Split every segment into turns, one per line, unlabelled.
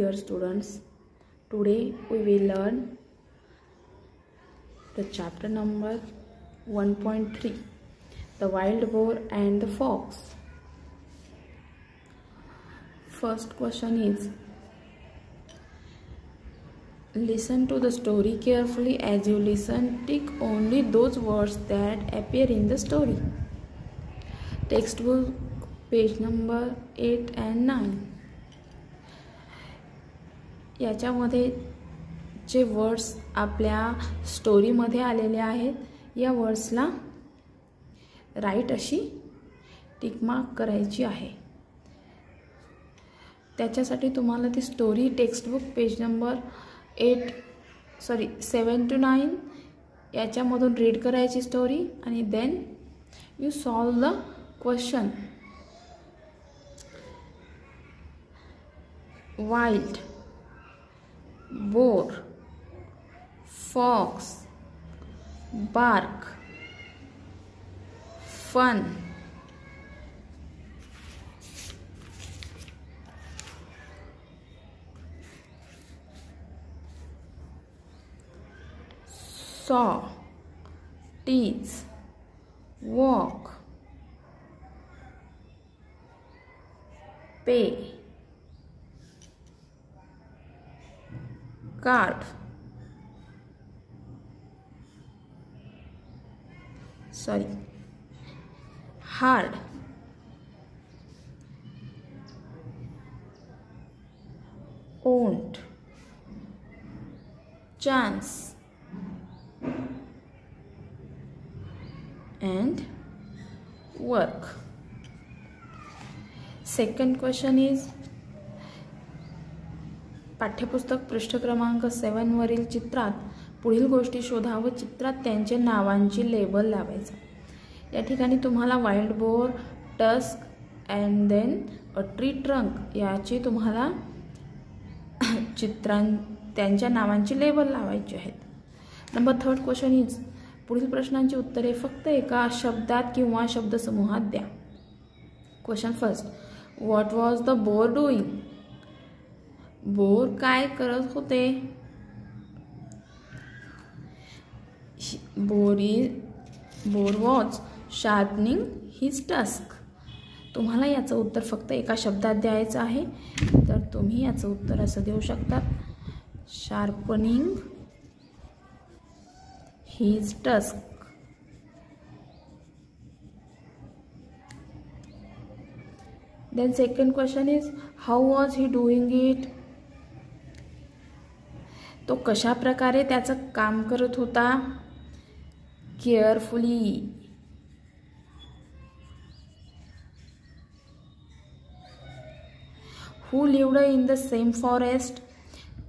dear students, today we will learn the chapter number 1.3, the wild boar and the fox. First question is, listen to the story carefully. As you listen, tick only those words that appear in the story. Textbook page number 8 and 9. याच्यामध्ये जे words आपल्या स्टोरीमध्ये आलेले आहेत या वर्ड्सला right अशी tick mark करायची आहे. त्याच्यासाठी तुम्हाला ती story textbook page number 7 to 9 याच्यामधून रीड करायची स्टोरी आणि then you solve the question. Wild boar, fox, bark, fun, saw, tease, walk, pay, card, hard, owned, chance, and work. Second question is, पाठ्यपुस्तक पृष्ठ क्रमांक 7 वरील चित्रात पुढील गोष्टी शोधा व चित्रात त्यांच्या नावांची लेबल लावायचं. या ठिकाणी तुम्हाला wild boar, tusk and then a tree trunk याची तुम्हाला त्यांच्या नावांची लेबल लावायची आहेत. नंबर 3 क्वेश्चन इज, पुढील प्रश्नांची उत्तरे फक्त एका शब्दात किंवा शब्दसमूहात द्या. Question first, what was the bore doing? Bore काय करत होते? Bore was sharpening his task. तुम्हाला याचं उत्तर फक्त एका शब्दात द्यायचं आहे, तर तुम्ही याचं उत्तर असं देऊ शकता, sharpening his tusk. Then second question is, how was he doing it? तो कशा प्रकारे त्याचं काम करत होता? Carefully. Who lived in the same forest?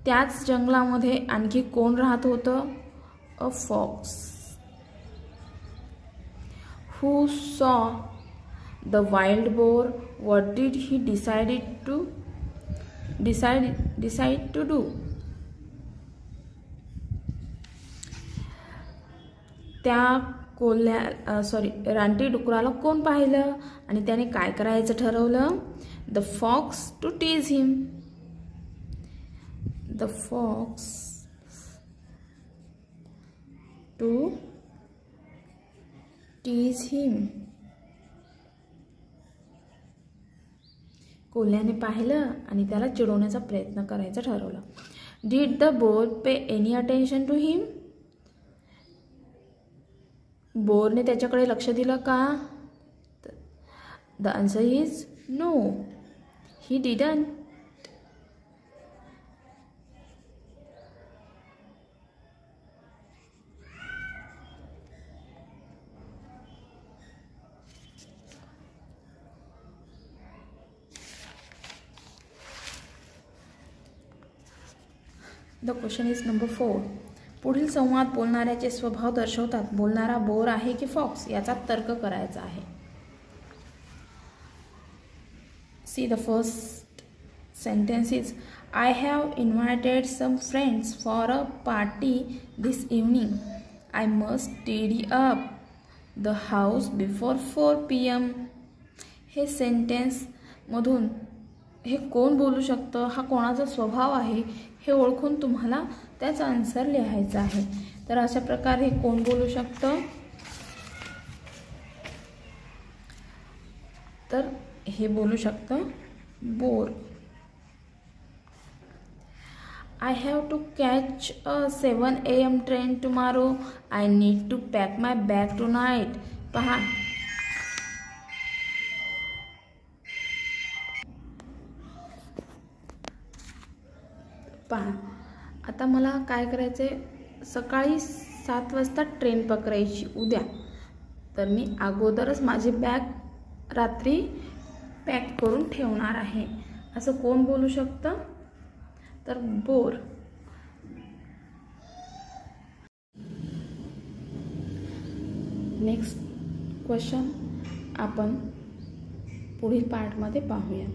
त्याच जंगलामध्ये आणखी कोण राहत होतं? अ fox. Who saw the wild boar? What did he decide to do? त्या रानटी डुकराला कोण पाहिलं आणि त्याने काय करायचं ठरवलं? The fox to tease him. The fox to tease him. कोल्ह्याने पाहिलं आणि त्याला चिडवण्याचा प्रयत्न करायचा ठरवलं. Did the boar pay any attention to him? बोरने त्याच्याकडे लक्ष दिलं का? The answer is no, he didn't. The question is number 4. पुढील संवाद बोलणाऱ्याचे स्वभाव दर्शवतात. बोलणारा बोर आहे की फॉक्स याचा तर्क करायचा आहे. See the first sentence is, I have invited some friends for a party this evening. I must tidy up the house before 4 PM. हे सेंटेन्स मधून हे कोण बोलू शकतं, हा कोणाचा स्वभाव आहे हे ओळखून तुम्हाला त्याचा आन्सर लिहायचा आहे. तर अशा प्रकारे कोण बोलू शकतं, तर हे बोलू शकतं bore. I have to catch a 7 AM train tomorrow. I need to pack my bag tonight. पहा, आता मला काय करायचे, सकाळी 7 वाजता ट्रेन पकडायची उद्या. तर मी अगोदरच माझी बॅग रात्री पॅक करून ठेवणार आहे. असं कोण बोलू शकतं, तर बोर. नेक्स्ट क्वेश्चन आपण पुढील पार्टमध्ये पाहूया.